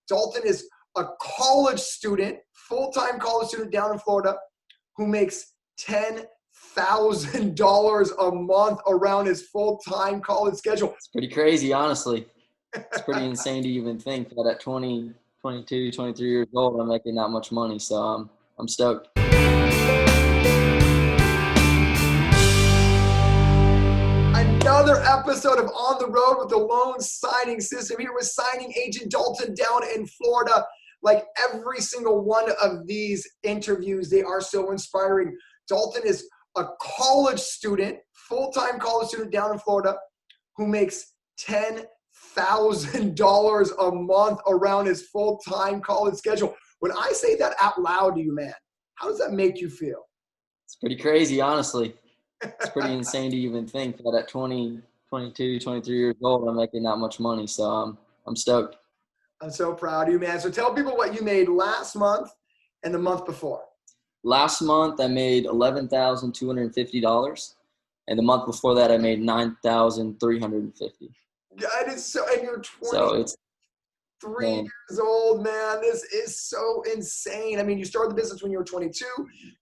Dalton is a college student, full-time college student down in Florida who makes $10,000 a month around his full-time college schedule. It's pretty crazy, honestly. It's pretty insane to even think that at 20, 22, 23 years old, I'm making that much money. So I'm stoked. Another episode of On the Road with the Loan Signing System. Here with signing agent Dalton down in Florida. Like every single one of these interviews, they are so inspiring. Dalton is a college student, full-time college student down in Florida who makes $10,000 a month around his full-time college schedule. When I say that out loud to you, man, how does that make you feel? It's pretty crazy, honestly. It's pretty insane to even think that at 20, 22, 23 years old, I'm making that much money. So I'm stoked. I'm so proud of you, man. So tell people what you made last month and the month before. Last month, I made $11,250. And the month before that, I made $9,350. That is so, and you're 23 so it's years old, man. This is so insane. I mean, you started the business when you were 22.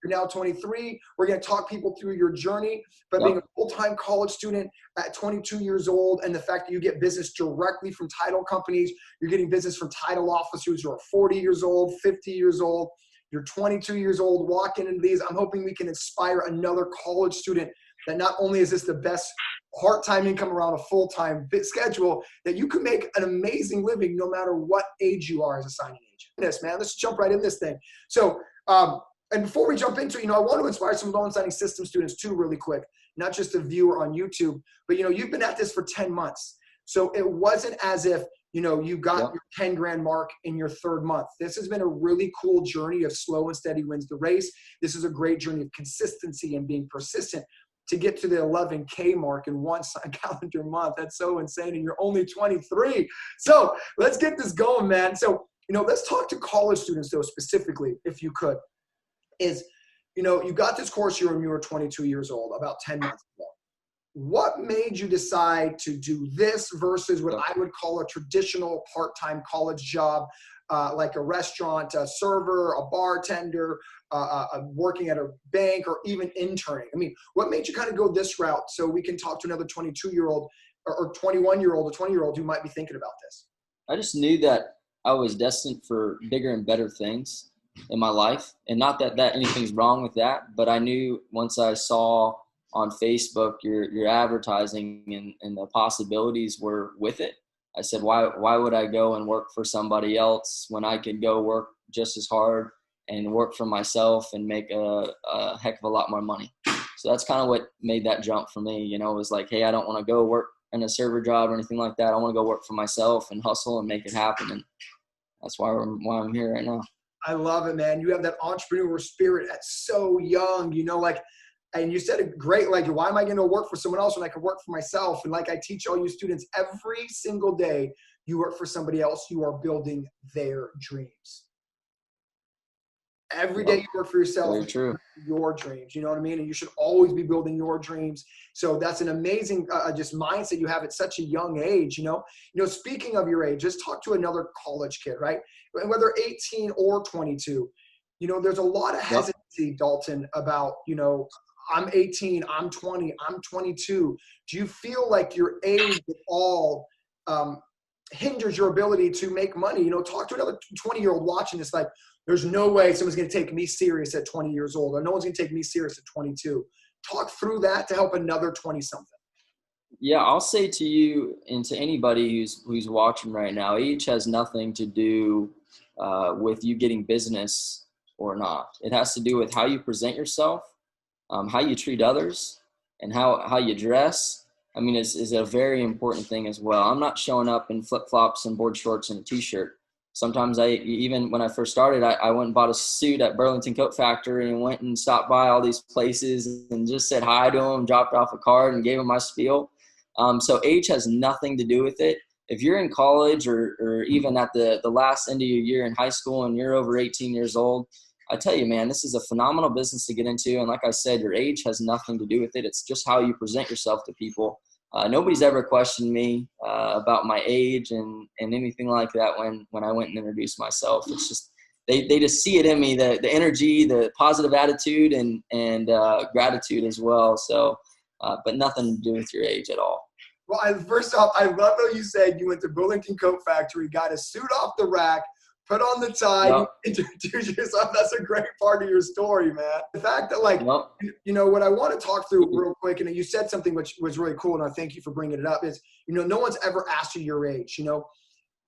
You're now 23. We're going to talk people through your journey, but being a full-time college student at 22 years old and the fact that you get business directly from title companies, you're getting business from title officers who are 40 years old, 50 years old. You're 22 years old, walking into these. I'm hoping we can inspire another college student that not only is this the best part-time income around a full-time schedule, that you can make an amazing living no matter what age you are as a signing agent. Yes, man, let's jump right in this thing. So, and before we jump into it, I want to inspire some loan signing system students too really quick, not just a viewer on YouTube, but, you've been at this for 10 months. So it wasn't as if, you got your 10 grand mark in your third month. This has been a really cool journey of slow and steady wins the race. This is a great journey of consistency and being persistent to get to the 11K mark in one calendar month. That's so insane. And you're only 23. So let's get this going, man. So, let's talk to college students though, specifically, if you could, is, you got this course year when you were 22 years old, about 10 months ago. What made you decide to do this versus what I would call a traditional part-time college job, like a restaurant, a server, a bartender, working at a bank, or even interning? I mean, what made you kind of go this route so we can talk to another 22-year-old or 21-year-old or 20-year-old who might be thinking about this? I just knew that I was destined for bigger and better things in my life. And not that anything's wrong with that, but I knew once I saw on Facebook your advertising and the possibilities were with it, I said, why would I go and work for somebody else when I could go work just as hard and work for myself and make a heck of a lot more money? So that's kind of what made that jump for me. It was like, hey, I don't want to go work in a server job or anything like that. I want to go work for myself and hustle and make it happen. And that's why I'm here right now. I love it, man. You have that entrepreneur spirit at so young, and you said it great, like, why am I going to work for someone else when I can work for myself? And like I teach all you students, every single day you work for somebody else, you are building their dreams. Every day you work for yourself, very true. Your dreams, you know what I mean? And you should always be building your dreams. So that's an amazing just mindset you have at such a young age, Speaking of your age, just talk to another college kid, right? And whether 18 or 22, there's a lot of hesitancy, Dalton, about, I'm 18, I'm 20, I'm 22. Do you feel like your age at all hinders your ability to make money? Talk to another 20-year-old watching this, like, there's no way someone's going to take me serious at 20 years old, or no one's going to take me serious at 22. Talk through that to help another 20-something. Yeah, I'll say to you and to anybody who's watching right now, age has nothing to do with you getting business or not. It has to do with how you present yourself, how you treat others, and how you dress. I mean, is a very important thing as well. I'm not showing up in flip-flops and board shorts and a t-shirt. Sometimes even when I first started, I went and bought a suit at Burlington Coat Factory and went and stopped by all these places and just said hi to them, dropped off a card and gave them my spiel. So age has nothing to do with it. If you're in college or even at the last end of your year in high school and you're over 18 years old, I tell you, man, this is a phenomenal business to get into. And like I said, your age has nothing to do with it. It's just how you present yourself to people. nobody's ever questioned me about my age and anything like that when I went and introduced myself. It's just they just see it in me, the energy, the positive attitude, and gratitude as well. So, but nothing to do with your age at all. Well, first off, I love how you said you went to Burlington Coat Factory, got a suit off the rack, put on the tie, Yep. introduce yourself. That's a great part of your story, man. The fact that, like, Yep. what I want to talk through real quick, and you said something which was really cool, and I thank you for bringing it up, is, no one's ever asked you your age.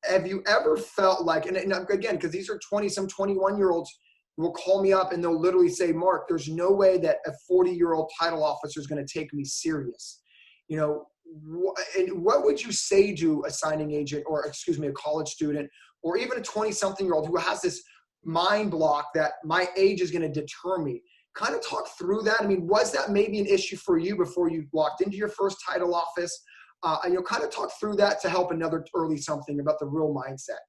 Have you ever felt like, and again, because these are 20-some 21-year-olds who will call me up and they'll literally say, Mark, there's no way that a 40-year-old title officer is going to take me serious. And what would you say to a signing agent, or a college student, or even a 20-something-year-old who has this mind block that my age is going to deter me? Kind of talk through that. I mean, was that maybe an issue for you before you walked into your first title office? Kind of talk through that to help another early something about the real mindset.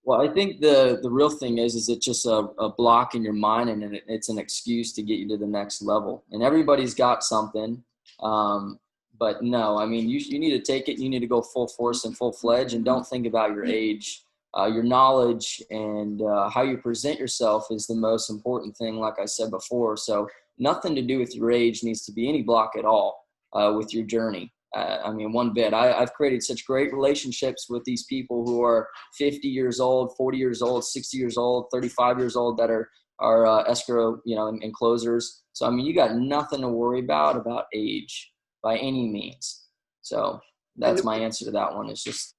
Well, I think the real thing is it's just a block in your mind, and it's an excuse to get you to the next level. And everybody's got something. But no, I mean, you need to take it. You need to go full force and full fledged, and don't think about your age. Your knowledge and how you present yourself is the most important thing, like I said before. So nothing to do with your age needs to be any block at all with your journey. I mean, one bit. I've created such great relationships with these people who are 50 years old, 40 years old, 60 years old, 35 years old that are escrow, and closers. So, I mean, you got nothing to worry about age by any means. So that's my answer to that one. It's just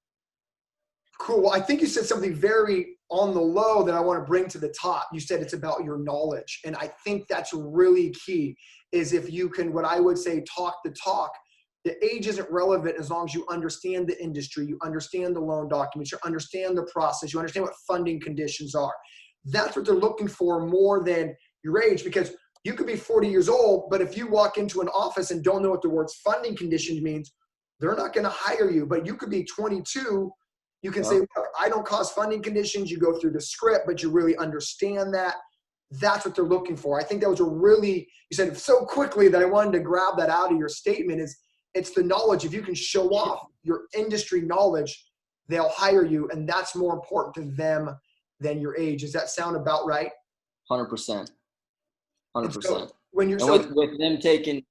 cool. Well, I think you said something very on the low that I want to bring to the top. You said it's about your knowledge. And I think that's really key, is if you can, what I would say, talk the talk. The age isn't relevant as long as you understand the industry, you understand the loan documents, you understand the process, you understand what funding conditions are. That's what they're looking for more than your age, because you could be 40 years old, but if you walk into an office and don't know what the words funding conditions means, they're not going to hire you. But you could be 22. You can say, look, I don't cause funding conditions. You go through the script, but you really understand that. That's what they're looking for. I think that was you said it so quickly that I wanted to grab that out of your statement, is it's the knowledge. If you can show off your industry knowledge, they'll hire you. And that's more important to them than your age. Does that sound about right? 100%. 100%. So when you're with them taking,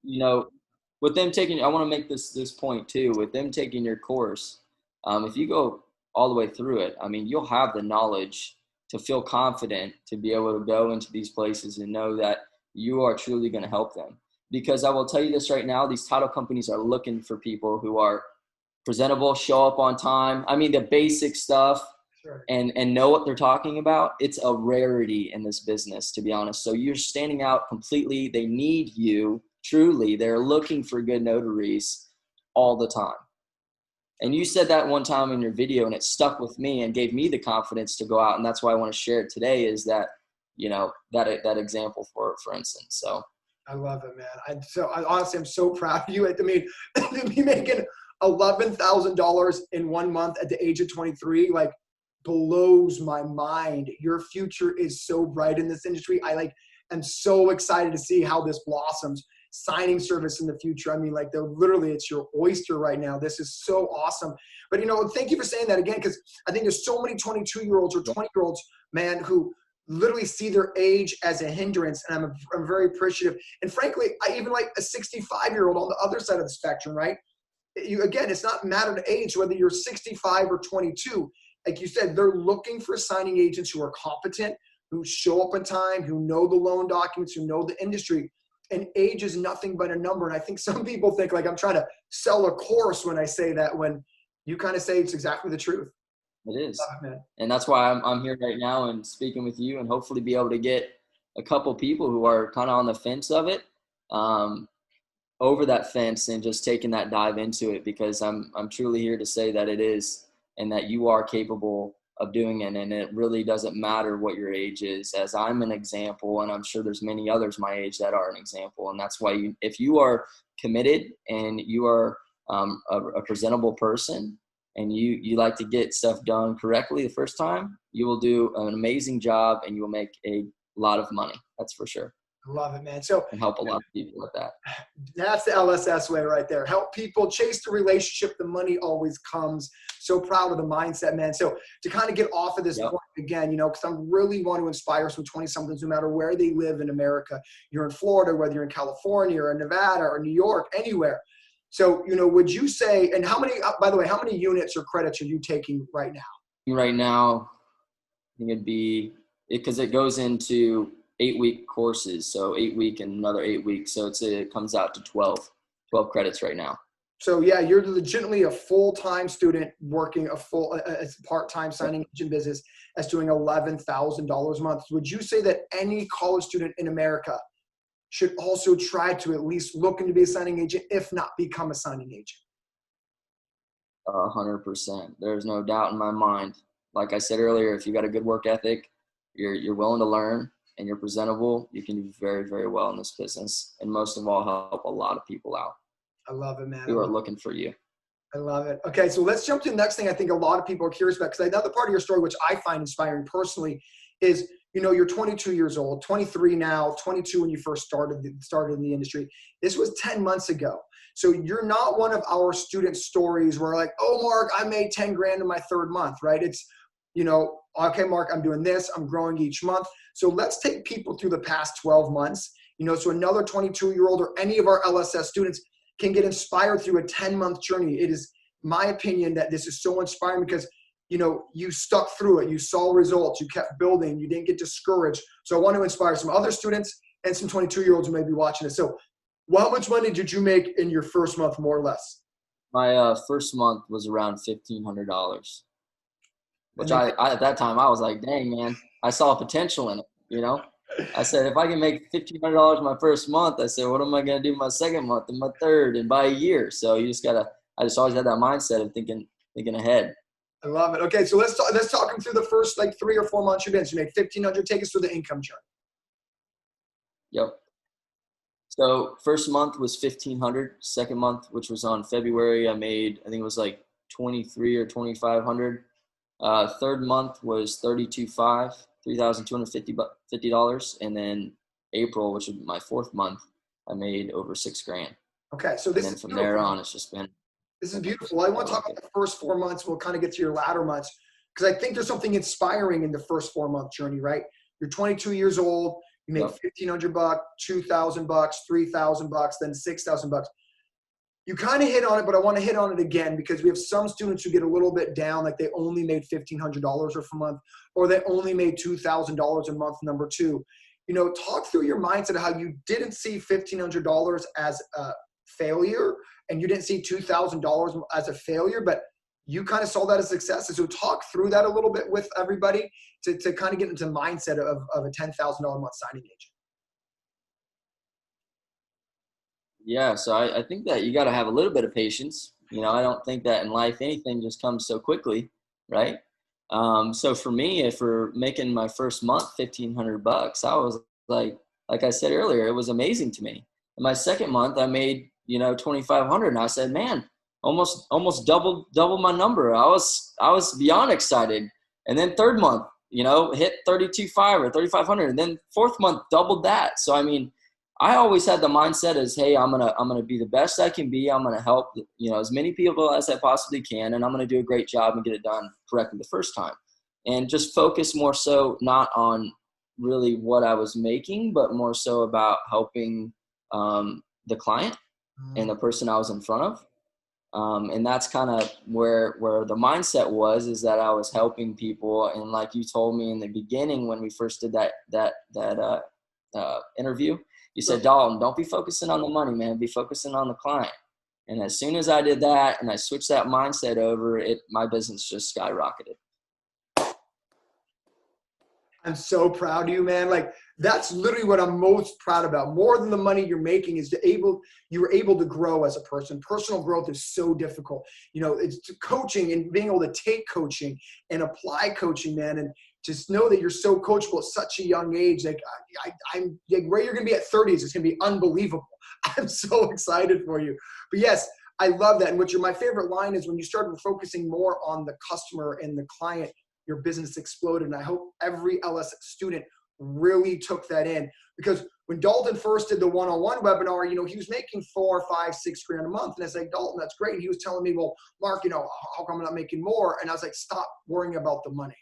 I want to make this point too, with them taking your course, if you go all the way through it, I mean, you'll have the knowledge to feel confident to be able to go into these places and know that you are truly going to help them. Because I will tell you this right now, these title companies are looking for people who are presentable, show up on time. I mean, the basic stuff. Sure. And know what they're talking about. It's a rarity in this business, to be honest. So you're standing out completely. They need you, truly. They're looking for good notaries all the time. And you said that one time in your video, and it stuck with me and gave me the confidence to go out. And that's why I want to share it today, is that, that example for instance. So I love it, man. Honestly, I'm so proud of you. I mean, to be making $11,000 in 1 month at the age of 23, like, blows my mind. Your future is so bright in this industry. I'm so excited to see how this blossoms. Signing service in the future. I mean, like, it's your oyster right now. This is so awesome. But, thank you for saying that again, because I think there's so many 22-year-olds or 20-year-olds, man, who literally see their age as a hindrance. And I'm very appreciative. And frankly, I even like a 65-year-old on the other side of the spectrum, right? Again, it's not matter to age, whether you're 65 or 22. Like you said, they're looking for signing agents who are competent, who show up on time, who know the loan documents, who know the industry. And age is nothing but a number. And I think some people think like I'm trying to sell a course when I say that, when you kind of say it's exactly the truth. It is. And that's why I'm here right now and speaking with you, and hopefully be able to get a couple people who are kind of on the fence of it, over that fence, and just taking that dive into it, because I'm truly here to say that it is, and that you are capable of doing it. And it really doesn't matter what your age is, as I'm an example, and I'm sure there's many others my age that are an example. And that's why if you are committed and you are a presentable person, and you like to get stuff done correctly the first time, you will do an amazing job and you will make a lot of money. That's for sure. I love it, man. So and help a lot of people with that. that's the LSS way right there. Help people chase the relationship. The money always comes. So proud of the mindset, man. So to kind of get off of this Yep. point again, because I really want to inspire some 20-somethings, no matter where they live in America. You're in Florida, whether you're in California or Nevada or New York, anywhere. So, would you say, and how many, by the way, how many units or credits are you taking right now? Right now, I think it'd be, because it goes into 8-week courses. So 8-week and another 8 weeks. So it comes out to 12 credits right now. So yeah, you're legitimately a full-time student working as part-time signing agent business as doing $11,000 a month. Would you say that any college student in America should also try to at least look into be a signing agent, if not become a signing agent? 100%. There's no doubt in my mind. Like I said earlier, if you got a good work ethic, you're willing to learn, and you're presentable, you can do very, very well in this business. And most of all, help a lot of people out. I love it, man. Who are looking for you. I love it. Okay, so let's jump to the next thing I think a lot of people are curious about, because another part of your story, which I find inspiring personally, is, you're 22 years old, 23 now, 22 when you first started in the industry. This was 10 months ago. So you're not one of our student stories where like, oh, Mark, I made 10 grand in my third month, right? It's, okay, Mark, I'm doing this, I'm growing each month. So let's take people through the past 12 months, so another 22-year-old or any of our LSS students can get inspired through a 10-month journey. It is my opinion that this is so inspiring because, you stuck through it. You saw results. You kept building. You didn't get discouraged. So I want to inspire some other students and some 22-year-olds who may be watching this. So how much money did you make in your first month, more or less? My first month was around $1,500, which I at that time, I was like, dang, man, I saw potential in it, I said, if I can make $1,500 my first month, I said, what am I going to do my second month and my third and by a year? So you just I just always had that mindset of thinking ahead. I love it. Okay, so let's talk them through the first 3 or 4 months you've been. So you make $1,500. Take us through the income chart. Yep. So first month was $1,500. Second month, which was on February, I made, I think it was like $2,300 or $2,500. Third month was $32,500, $3,250. And then April, which was my fourth month, I made over $6,000. Okay, so this. And then from there on, it's just been. This is beautiful. I want to talk about the first 4 months. We'll kind of get to your latter months because I think there's something inspiring in the first 4-month journey, right? You're 22 years old. You make $1,500, $2,000, $3,000, then $6,000. You kind of hit on it, but I want to hit on it again because we have some students who get a little bit down, like they only made $1,500 a month, or they only made $2,000 a month, number two. Talk through your mindset of how you didn't see $1,500 as a failure and you didn't see $2,000 as a failure, but you kind of saw that as success. So talk through that a little bit with everybody to kind of get into the mindset of a $10,000 a month signing agent. Yeah, so I think that you got to have a little bit of patience. I don't think that in life anything just comes so quickly, right? So for me, for making my first month $1,500, I was like I said earlier, it was amazing to me. In my second month, I made $2,500, and I said, man, almost double my number. I was beyond excited. And then third month, hit $32,500 or $3,500, and then fourth month doubled that. So I mean, I always had the mindset as, hey, I'm gonna be the best I can be. I'm gonna help as many people as I possibly can, and I'm gonna do a great job and get it done correctly the first time, and just focus more so not on really what I was making, but more so about helping the client and the person I was in front of. And that's kind of where the mindset was, is that I was helping people. And like you told me in the beginning when we first did that interview, you said, Dalton, don't be focusing on the money, man. Be focusing on the client. And as soon as I did that and I switched that mindset over, my business just skyrocketed. I'm so proud of you, man. Like, that's literally what I'm most proud about. More than the money you're making is you were able to grow as a person. Personal growth is so difficult. It's coaching and being able to take coaching and apply coaching, man. And just know that you're so coachable at such a young age. Like, I'm like, where you're going to be at 30s, it's going to be unbelievable. I'm so excited for you. But yes, I love that. And my favorite line is when you started focusing more on the customer and the client, your business exploded. And I hope every LS student really took that in, because when Dalton first did the one-on-one webinar, he was making 4, 5, 6 grand a month. And I was like, Dalton, that's great. And he was telling me, well, Mark, how come I'm not making more? And I was like, stop worrying about the money.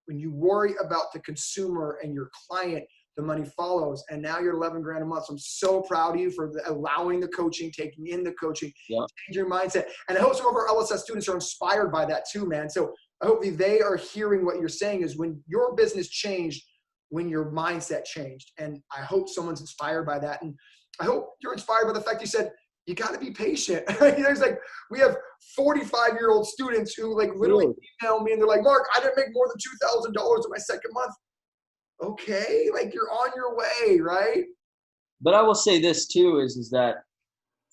When you worry about the consumer and your client, the money follows. And now you're 11 grand a month. So I'm so proud of you for allowing the coaching, taking in the coaching, change your mindset. And I hope some of our LSS students are inspired by that too, man. So I hope they are hearing what you're saying is when your business changed, when your mindset changed. And I hope someone's inspired by that. And I hope you're inspired by the fact you said, you got to be patient. It's like we have 45-year-old students who like literally email me and they're like, Mark, I didn't make more than $2,000 in my second month. Okay, like you're on your way, right? But I will say this too is that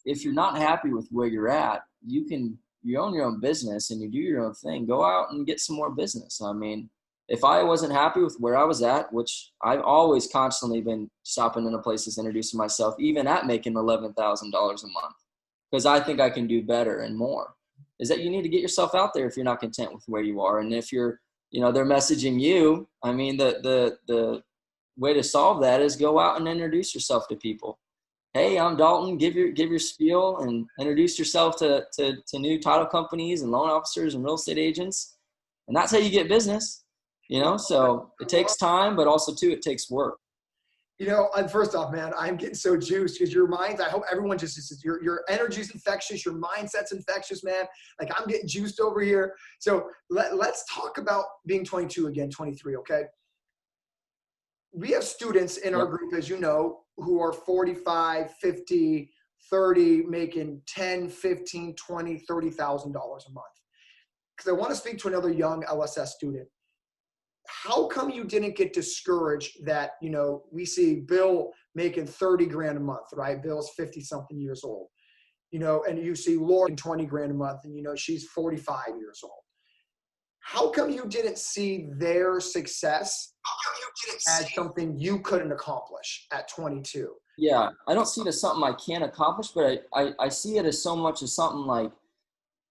if you're not happy with where you're at, you own your own business and you do your own thing. Go out and get some more business. I mean, if I wasn't happy with where I was at, which I've always constantly been stopping into places, introducing myself, even at making $11,000 a month, because I think I can do better and more, is that you need to get yourself out there if you're not content with where you are. And if you're, they're messaging you, I mean, the way to solve that is go out and introduce yourself to people. Hey, I'm Dalton. Give your spiel and introduce yourself to new title companies and loan officers and real estate agents. And that's how you get business. So it takes time, but also too, it takes work. First off, man, I'm getting so juiced because your mind, I hope everyone your energy's infectious, your mindset's infectious, man. Like I'm getting juiced over here. So let's talk about being 22 again, 23. Okay. We have students in our group, as you know, who are 45, 50, 30, making 10, 15, 20, $30,000 a month. Because I want to speak to another young LSS student. How come you didn't get discouraged that, we see Bill making 30 grand a month, right? Bill's 50 something years old, and you see Laura making 20 grand a month and, she's 45 years old. How come you didn't see their success as something you couldn't accomplish at 22? Yeah, I don't see it as something I can't accomplish, but I see it as so much as something like,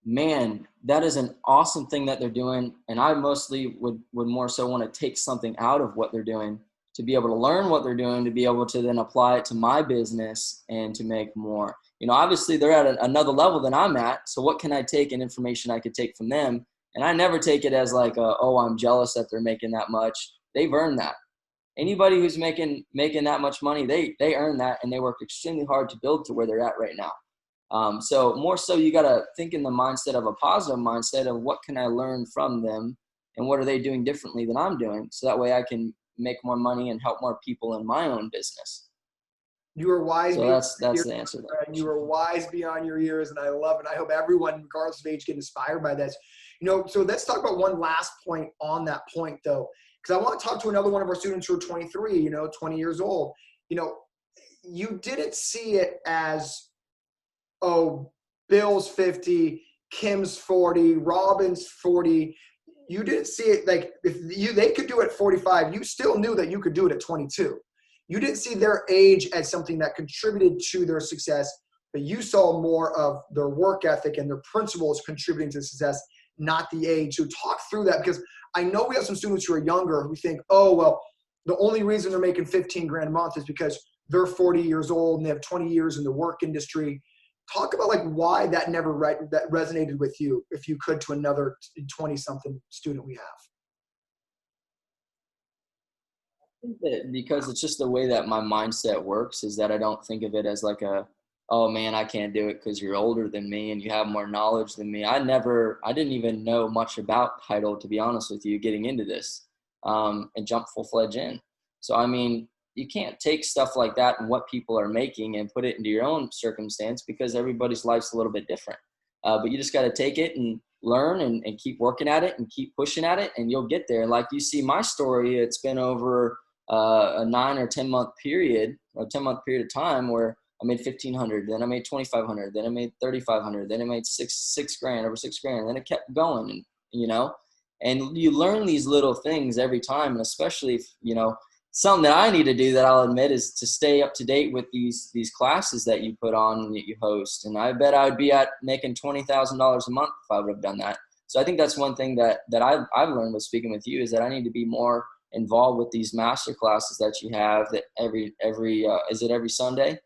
man, that is an awesome thing that they're doing. And I mostly would more so want to take something out of what they're doing to be able to learn what they're doing, to be able to then apply it to my business and to make more. Obviously they're at another level than I'm at. So what can I take and information I could take from them? And I never take it as like, I'm jealous that they're making that much. They've earned that. Anybody who's making that much money, they earn that, and they work extremely hard to build to where they're at right now. So more so you got to think in the mindset of a positive mindset of what can I learn from them and what are they doing differently than I'm doing. So that way I can make more money and help more people in my own business. You are wise. So that's the answer. You are wise beyond your years. And I love it. I hope everyone, regardless of age, get inspired by this. So let's talk about one last point on that point though, because I want to talk to another one of our students who are 23, 20 years old. You didn't see it as, Bill's 50, Kim's 40, Robin's 40. You didn't see it like if they could do it at 45, you still knew that you could do it at 22. You didn't see their age as something that contributed to their success, but you saw more of their work ethic and their principles contributing to success, not the age. So talk through that, because I know we have some students who are younger who think, the only reason they're making 15 grand a month is because they're 40 years old and they have 20 years in the work industry. Talk about like why that never that resonated with you, if you could, to another 20-something student we have. I think that because it's just the way that my mindset works is that I don't think of it as like oh man, I can't do it because you're older than me and you have more knowledge than me. I didn't even know much about title, to be honest with you, getting into this and jump full-fledged in. So, I mean, you can't take stuff like that and what people are making and put it into your own circumstance because everybody's life's a little bit different. But you just got to take it and learn and keep working at it and keep pushing at it, and you'll get there. And like you see my story, it's been over a 9 or 10 month period, or 10-month period of time where I made $1,500, then I made $2,500, then I made $3,500, then I made six grand, over $6 grand, and then it kept going, and you learn these little things every time, and especially if, something that I need to do that I'll admit is to stay up to date with these classes that you put on and that you host. And I bet I would be at making $20,000 a month if I would have done that. So I think that's one thing that I've learned with speaking with you is that I need to be more involved with these master classes that you have that is it every Sunday?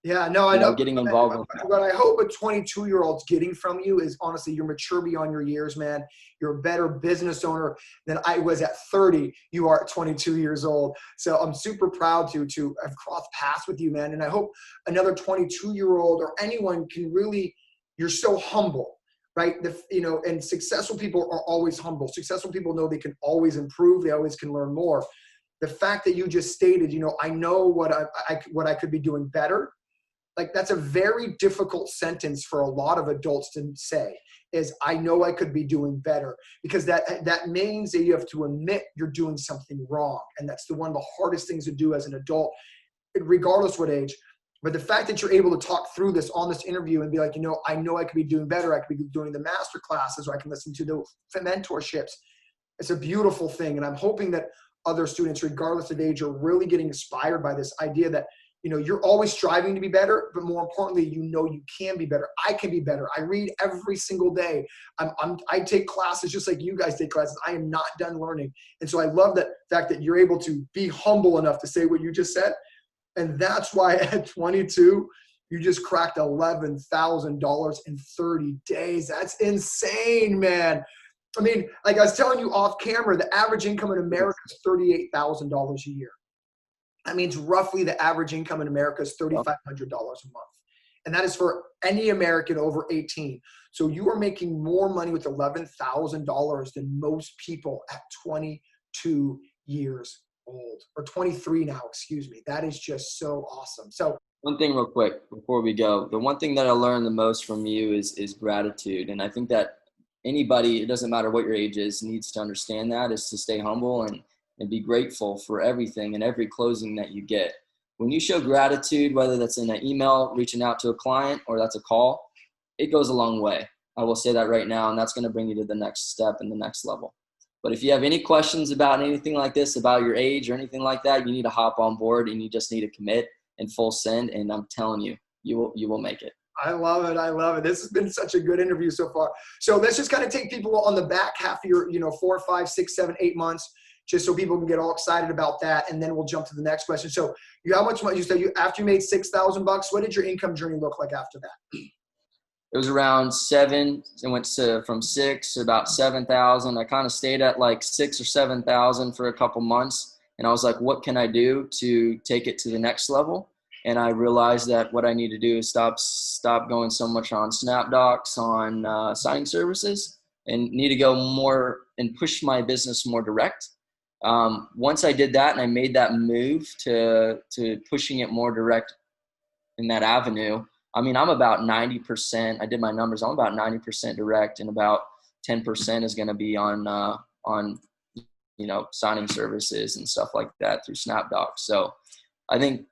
Yeah, no, I know. Getting involved with that. What I hope a 22-year-old's getting from you is honestly, you're mature beyond your years, man. You're a better business owner than I was at 30. You are at 22 years old. So I'm super proud to have crossed paths with you, man. And I hope another 22-year-old or anyone can really, you're so humble, right? And successful people are always humble. Successful people know they can always improve. They always can learn more. The fact that you just stated, I know what I could be doing better. Like, that's a very difficult sentence for a lot of adults to say, is I know I could be doing better, because that means that you have to admit you're doing something wrong. And that's one of the hardest things to do as an adult, regardless what age. But the fact that you're able to talk through this on this interview and be like, I know I could be doing better. I could be doing the master classes, or I can listen to the mentorships. It's a beautiful thing. And I'm hoping that other students, regardless of age, are really getting inspired by this idea that you're always striving to be better, but more importantly, you can be better. I can be better. I read every single day. I take classes just like you guys take classes. I am not done learning. And so I love that fact that you're able to be humble enough to say what you just said. And that's why at 22, you just cracked $11,000 in 30 days. That's insane, man. I mean, like I was telling you off camera, the average income in America is $38,000 a year. That means roughly the average income in America is $3,500 a month. And that is for any American over 18. So you are making more money with $11,000 than most people at 22 years old, or 23 now, excuse me. That is just so awesome. So one thing real quick before we go, the one thing that I learned the most from you is gratitude. And I think that anybody, it doesn't matter what your age is, needs to understand that, is to stay humble and be grateful for everything and every closing that you get. When you show gratitude, whether that's in an email, reaching out to a client, or that's a call, it goes a long way. I will say that right now, and that's going to bring you to the next step and the next level. But if you have any questions about anything like this, about your age or anything like that, you need to hop on board, and you just need to commit and full send. And I'm telling you, you will make it. I love it. I love it. This has been such a good interview so far. So let's just kind of take people on the back half of your, 4, 5, 6, 7, 8 months, just so people can get all excited about that. And then we'll jump to the next question. So how much money you said after you made $6,000, what did your income journey look like after that? It was around 7. It went from 6 to about 7,000. I kind of stayed at like 6 or 7,000 for a couple months. And I was like, what can I do to take it to the next level? And I realized that what I need to do is stop going so much on SnapDocs, on signing services, and need to go more and push my business more direct. Once I did that and I made that move to pushing it more direct in that avenue, I mean, I'm about 90%. I did my numbers. I'm about 90% direct, and about 10% is going to be on signing services and stuff like that through SnapDocs. So I think,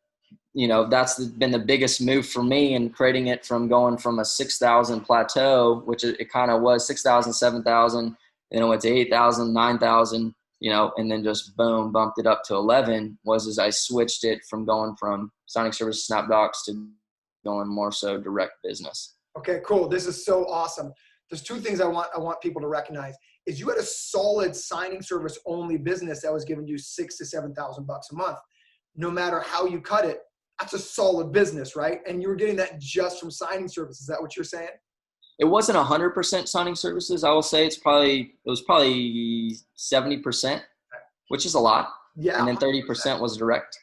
that's been the biggest move for me in creating it, from going from a 6,000 plateau, which it kind of was 6,000, 7,000, then it went to 8,000, 9,000, and then just boom, bumped it up to 11, as I switched it from going from signing service SnapDocs to going more so direct business. Okay, cool. This is so awesome. There's 2 things I want people to recognize. Is you had a solid signing service only business that was giving you $6,000 to $7,000 a month. No matter how you cut it, that's a solid business, right? And you were getting that just from signing services. Is that what you're saying? It wasn't 100% signing services. I will say it was probably 70%, which is a lot. Yeah. And then 30% was direct.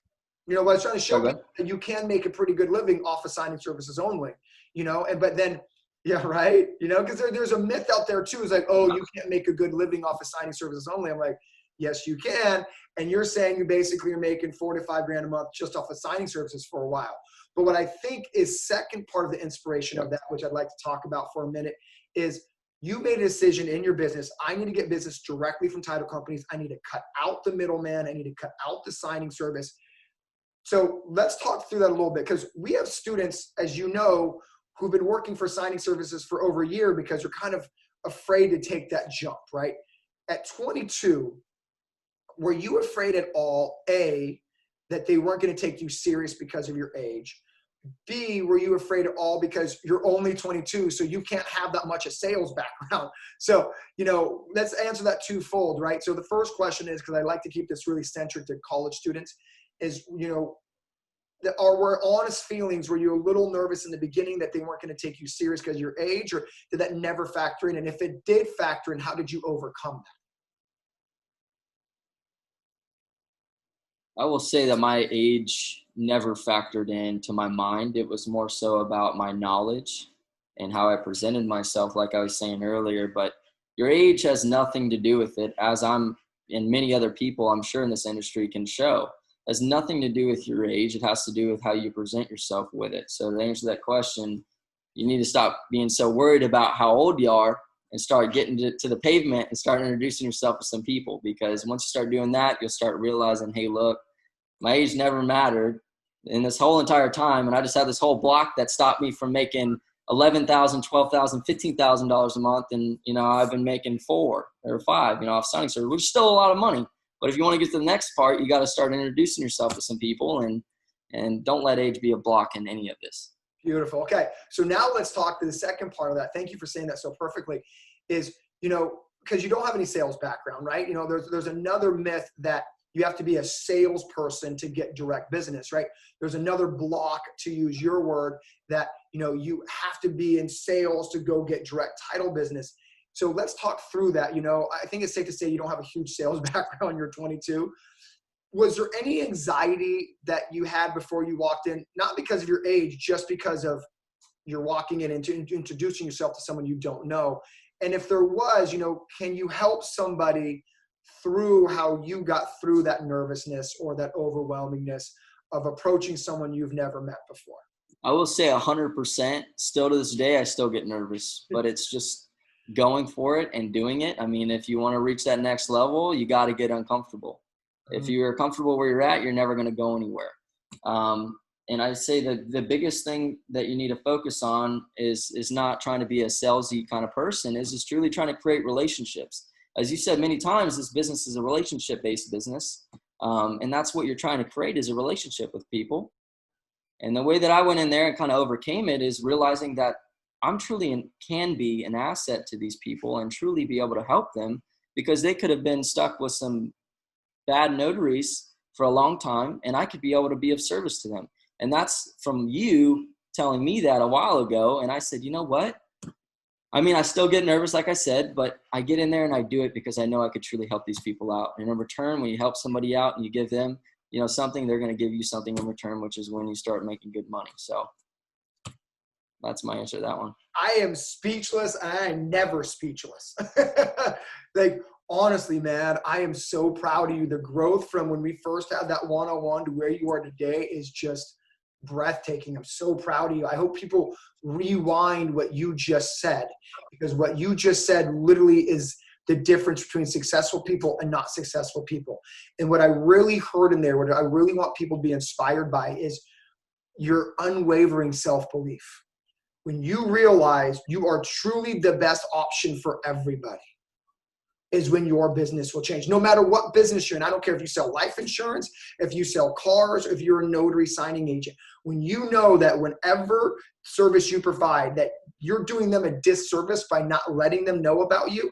What I was trying to show you, that you can make a pretty good living off of signing services only, but then, yeah, right. Because there's a myth out there too. It's like, oh, you can't make a good living off of signing services only. I'm like, yes, you can. And you're saying you basically are making $4,000 to $5,000 a month just off of signing services for a while. But what I think is second part of the inspiration of that, which I'd like to talk about for a minute, is you made a decision in your business. I need to get business directly from title companies. I need to cut out the middleman. I need to cut out the signing service. So let's talk through that a little bit, because we have students, as you know, who've been working for signing services for over a year because you're kind of afraid to take that jump, right? At 22, were you afraid at all, A, that they weren't going to take you serious because of your age? B, were you afraid at all because you're only 22, so you can't have that much of sales background? So, let's answer that twofold, right? So the first question is, because I like to keep this really centered to college students, is, were honest feelings, were you a little nervous in the beginning that they weren't going to take you serious because of your age, or did that never factor in? And if it did factor in, how did you overcome that? I will say that my age never factored into my mind. It was more so about my knowledge and how I presented myself, like I was saying earlier. But your age has nothing to do with it, as I'm and many other people I'm sure in this industry can show. It has nothing to do with your age. It has to do with how you present yourself with it. So to answer that question, you need to stop being so worried about how old you are and start getting to the pavement and start introducing yourself to some people. Because once you start doing that, you'll start realizing, hey, look, my age never mattered in this whole entire time. And I just had this whole block that stopped me from making $11,000, $12,000, $15,000 a month. And, I've been making 4 or 5, off signing service, which is still a lot of money. But if you want to get to the next part, you got to start introducing yourself to some people, and don't let age be a block in any of this. Beautiful. Okay. So now let's talk to the second part of that. Thank you for saying that so perfectly. Is, because you don't have any sales background, right? There's another myth that you have to be a salesperson to get direct business, right? There's another block, to use your word, that, you have to be in sales to go get direct title business. So let's talk through that. I think it's safe to say you don't have a huge sales background. You're 22. Was there any anxiety that you had before you walked in, not because of your age, just because of you're walking in and introducing yourself to someone you don't know? And if there was, can you help somebody through how you got through that nervousness or that overwhelmingness of approaching someone you've never met before? I will say 100%. Still to this day, I still get nervous, but it's just going for it and doing it. I mean, if you want to reach that next level, you got to get uncomfortable. If you're comfortable where you're at, you're never going to go anywhere. And I say that the biggest thing that you need to focus on is not trying to be a salesy kind of person, is just truly trying to create relationships. As you said many times, this business is a relationship-based business. And that's what you're trying to create, is a relationship with people. And the way that I went in there and kind of overcame it is realizing that I'm truly can be an asset to these people and truly be able to help them, because they could have been stuck with some bad notaries for a long time, and I could be able to be of service to them. And that's from you telling me that a while ago. And I said, you know what? I mean, I still get nervous, like I said, but I get in there and I do it because I know I could truly help these people out. And in return, when you help somebody out and you give them, something, they're going to give you something in return, which is when you start making good money. So that's my answer to that one. I am speechless, and I am never speechless. Like, honestly, man, I am so proud of you. The growth from when we first had that one-on-one to where you are today is just breathtaking. I'm so proud of you. I hope people rewind what you just said, because what you just said literally is the difference between successful people and not successful people. And what I really heard in there, what I really want people to be inspired by, is your unwavering self-belief. When you realize you are truly the best option for everybody, is when your business will change. No matter what business you're in. I don't care if you sell life insurance, if you sell cars, if you're a notary signing agent. When you know that whenever service you provide, that you're doing them a disservice by not letting them know about you,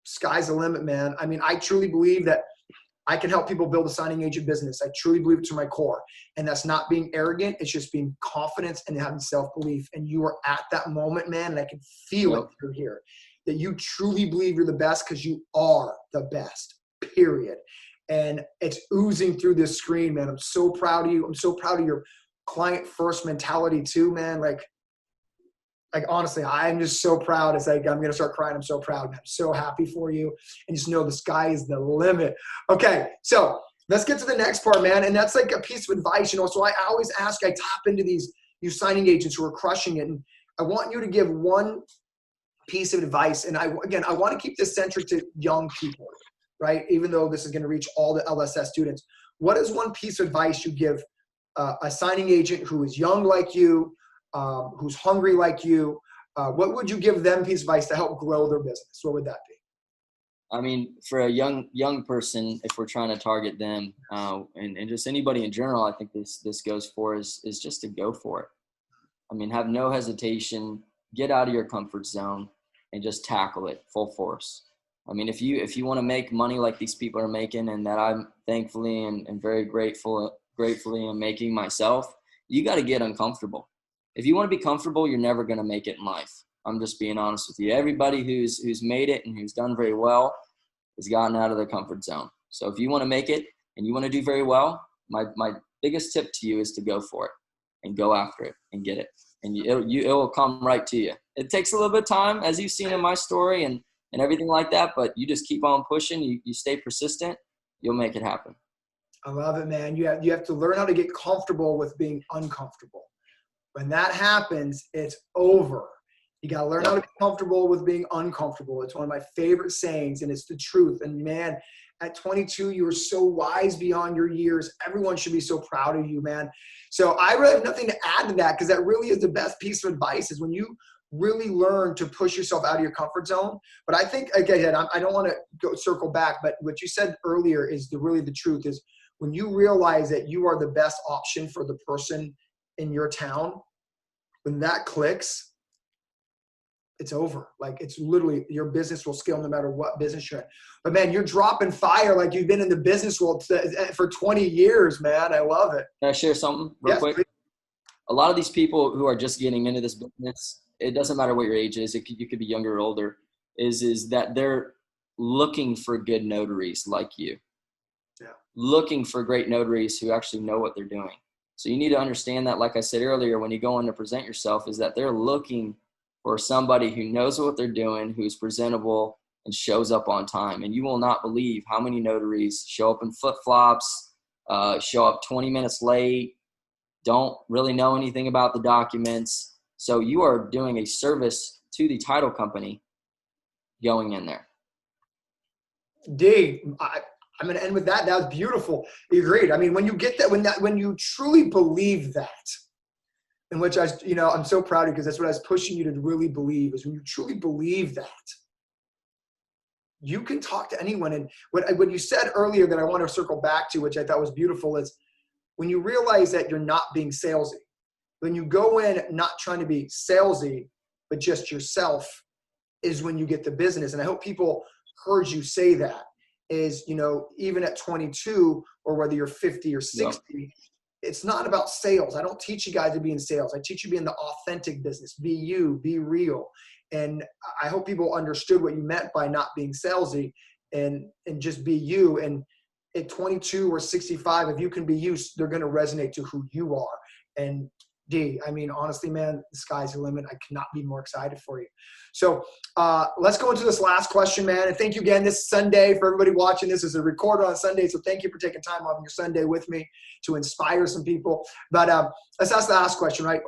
sky's the limit, man. I mean, I truly believe that I can help people build a signing agent business. I truly believe it to my core. And that's not being arrogant. It's just being confident and having self-belief. And you are at that moment, man, and I can feel it through here, that you truly believe you're the best, because you are the best, period. And it's oozing through this screen, man. I'm so proud of you. I'm so proud of your client first mentality too, man. Like honestly, I'm just so proud. It's like, I'm going to start crying. I'm so proud. I'm so happy for you. And just know the sky is the limit. Okay. So let's get to the next part, man. And that's like a piece of advice, so I always ask, I tap into you signing agents who are crushing it. And I want you to give one piece of advice. And I want to keep this centric to young people, right? Even though this is going to reach all the LSS students. What is one piece of advice you give a signing agent who is young like you, who's hungry like you? What would you give them piece of advice to help grow their business? What would that be? I mean, for a young person, if we're trying to target them, and just anybody in general, I think this goes for is just to go for it. I mean, have no hesitation, get out of your comfort zone, and just tackle it full force. I mean, if you want to make money like these people are making, and that I'm thankfully and very gratefully am making myself, you got to get uncomfortable. If you want to be comfortable, you're never going to make it in life. I'm just being honest with you. Everybody who's made it and who's done very well has gotten out of their comfort zone. So if you want to make it and you want to do very well, my biggest tip to you is to go for it and go after it and get it. And it will come right to you. It takes a little bit of time, as you've seen in my story and everything like that, but you just keep on pushing. You stay persistent, you'll make it happen. I love it, man. You have to learn how to get comfortable with being uncomfortable. When that happens, it's over. You got to learn how to be comfortable with being uncomfortable. It's one of my favorite sayings, and it's the truth. And man, at 22, you were so wise beyond your years. Everyone should be so proud of you, man. So I really have nothing to add to that, because that really is the best piece of advice, is when you really learn to push yourself out of your comfort zone. But I think, again, I don't want to go circle back, but what you said earlier is really the truth, is when you realize that you are the best option for the person in your town, when that clicks, it's over. Like, it's literally, your business will scale no matter what business you're in. But man, you're dropping fire like you've been in the business world for 20 years, man. I love it. Can I share something real quick? Please. A lot of these people who are just getting into this business, it doesn't matter what your age is. You could be younger or older, is that they're looking for good notaries like you. Yeah. Looking for great notaries who actually know what they're doing. So you need to understand that, like I said earlier, when you go in to present yourself, is that they're looking for somebody who knows what they're doing, who's presentable and shows up on time. And you will not believe how many notaries show up in flip-flops, show up 20 minutes late, don't really know anything about the documents. So you are doing a service to the title company going in there. D, I'm going to end with that. That was beautiful. You agreed. I mean, when you get that, when you truly believe that, in which I'm so proud of you, because that's what I was pushing you to really believe, is when you truly believe that, you can talk to anyone. And what you said earlier that I want to circle back to, which I thought was beautiful, is when you realize that you're not being salesy, when you go in not trying to be salesy, but just yourself, is when you get the business. And I hope people heard you say that, is, even at 22, or whether you're 50 or 60, it's not about sales. I don't teach you guys to be in sales. I teach you to be in the authentic business. Be you, be real. And I hope people understood what you meant by not being salesy, and just be you. And at 22 or 65, if you can be you, they're going to resonate to who you are. And D, I mean, honestly, man, the sky's the limit. I cannot be more excited for you. So let's go into this last question, man. And thank you again. This Sunday, for everybody watching, this is a recorder on Sunday. So thank you for taking time off your Sunday with me to inspire some people. But let's ask the last question, right?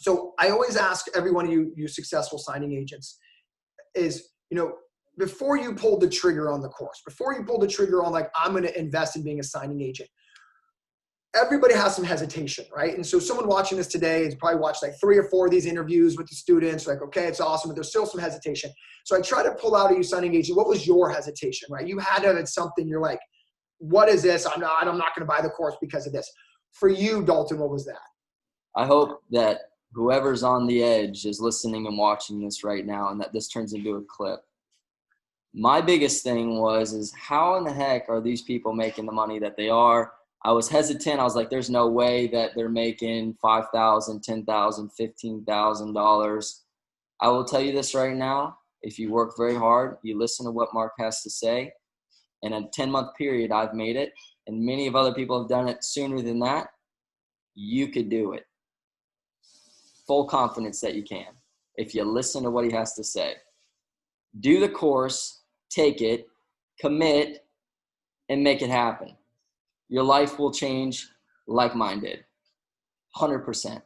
So I always ask every one of you successful signing agents is, before you pull the trigger on the course, before you pull the trigger on, like, I'm going to invest in being a signing agent, everybody has some hesitation, right? And so someone watching this today has probably watched like 3 or 4 of these interviews with the students, like, okay, it's awesome, but there's still some hesitation. So I try to pull out of you signing agent, what was your hesitation, right? You had to have something, you're like, what is this? I'm not going to buy the course because of this. For you, Dalton, what was that? I hope that whoever's on the edge is listening and watching this right now, and that this turns into a clip. My biggest thing is how in the heck are these people making the money that they are? I was hesitant. I was like, there's no way that they're making $5,000, $10,000, $15,000. I will tell you this right now. If you work very hard, you listen to what Mark has to say. In a 10-month period, I've made it. And many of other people have done it sooner than that. You could do it. Full confidence that you can, if you listen to what he has to say. Do the course, take it, commit, and make it happen. Your life will change like mine did. 100%.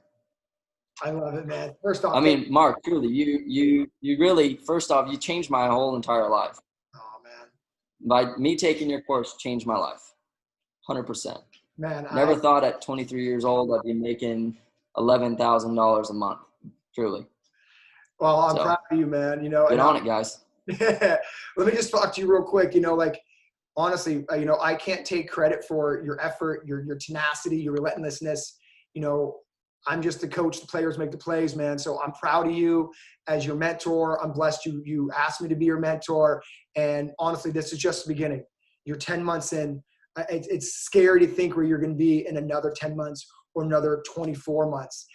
I love it, man. First off, I mean, Mark, truly, you really, first off, you changed my whole entire life. Oh, man. By me taking your course, changed my life. 100%. Man, never thought at 23 years old I'd be making $11,000 a month. Truly. Well, I'm proud of you, man. Get on it, guys. Let me just talk to you real quick. Like, honestly, I can't take credit for your effort, your tenacity, your relentlessness. I'm just the coach. The players make the plays, man. So I'm proud of you as your mentor. I'm blessed you asked me to be your mentor. And honestly, this is just the beginning. You're 10 months in. It's scary to think where you're going to be in another 10 months or another 24 months.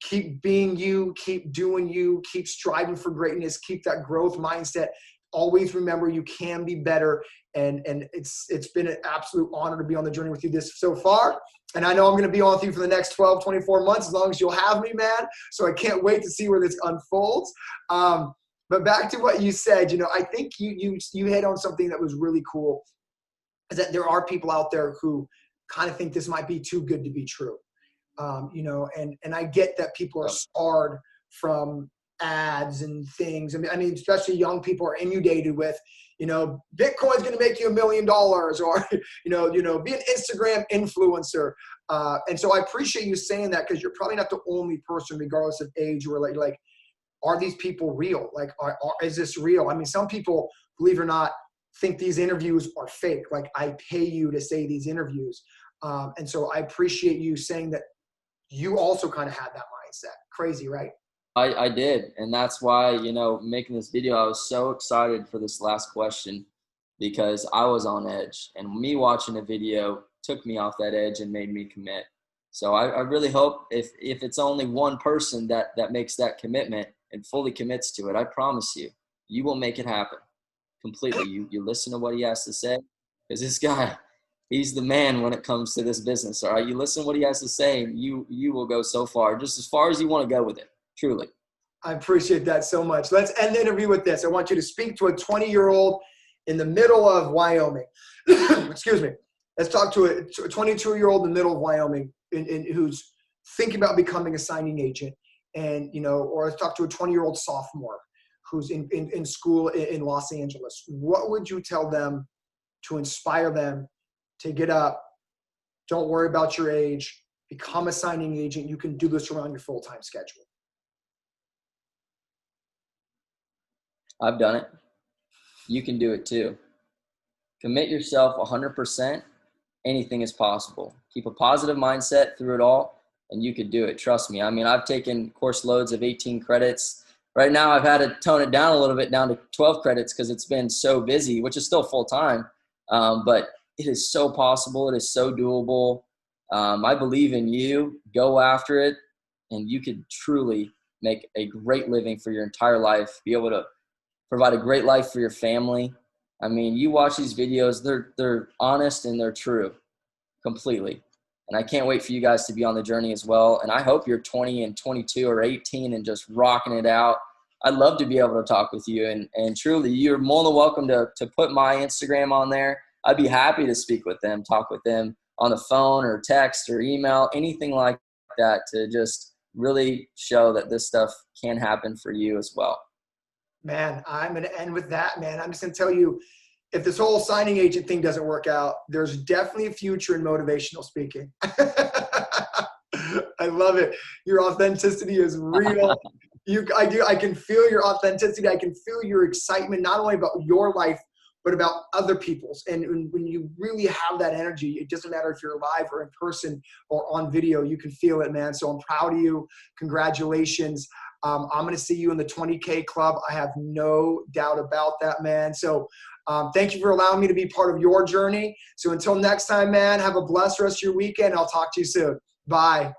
Keep being you, keep doing you, keep striving for greatness, keep that growth mindset. Always remember you can be better. And it's been an absolute honor to be on the journey with you so far. And I know I'm going to be on with you for the next 12, 24 months, as long as you'll have me, man. So I can't wait to see where this unfolds. But back to what you said, I think you hit on something that was really cool, is that there are people out there who kind of think this might be too good to be true. And I get that people are scarred from ads and things. I mean, especially young people are inundated with, Bitcoin's going to make you $1 million, or, be an Instagram influencer. And so I appreciate you saying that, because you're probably not the only person, regardless of age, or like, are these people real? Like, is this real? I mean, some people, believe it or not, think these interviews are fake. Like, I pay you to say these interviews. And so I appreciate you saying that you also kind of had that mindset. Crazy, right? I did. And that's why, making this video, I was so excited for this last question, because I was on edge, and me watching a video took me off that edge and made me commit. So I really hope if it's only one person that makes that commitment and fully commits to it, I promise you will make it happen completely. You listen to what he has to say, because this guy, he's the man when it comes to this business. All right. You listen to what he has to say, and you will go so far, just as far as you want to go with it. Truly. I appreciate that so much. Let's end the interview with this. I want you to speak to a 20-year-old in the middle of Wyoming. Excuse me. Let's talk to a 22-year-old in the middle of Wyoming who's thinking about becoming a signing agent, and or let's talk to a 20-year-old sophomore who's in school in Los Angeles. What would you tell them to inspire them to get up? Don't worry about your age. Become a signing agent. You can do this around your full-time schedule. I've done it. You can do it too. Commit yourself 100%. Anything is possible. Keep a positive mindset through it all, and you could do it. Trust me. I mean, I've taken course loads of 18 credits. Right now, I've had to tone it down a little bit, down to 12 credits, because it's been so busy, which is still full-time. But it is so possible. It is so doable. I believe in you. Go after it, and you could truly make a great living for your entire life, be able to provide a great life for your family. I mean, you watch these videos, they're honest and they're true completely. And I can't wait for you guys to be on the journey as well. And I hope you're 20 and 22 or 18 and just rocking it out. I'd love to be able to talk with you. And truly, you're more than welcome to put my Instagram on there. I'd be happy to speak with them, talk with them on the phone or text or email, anything like that, to just really show that this stuff can happen for you as well. Man, I'm going to end with that, man. I'm just going to tell you, if this whole signing agent thing doesn't work out, there's definitely a future in motivational speaking. I love it. Your authenticity is real. I can feel your authenticity. I can feel your excitement, not only about your life, but about other people's. And when you really have that energy, it doesn't matter if you're live or in person or on video, you can feel it, man. So I'm proud of you. Congratulations. I'm going to see you in the 20K club. I have no doubt about that, man. So thank you for allowing me to be part of your journey. So until next time, man, have a blessed rest of your weekend. I'll talk to you soon. Bye.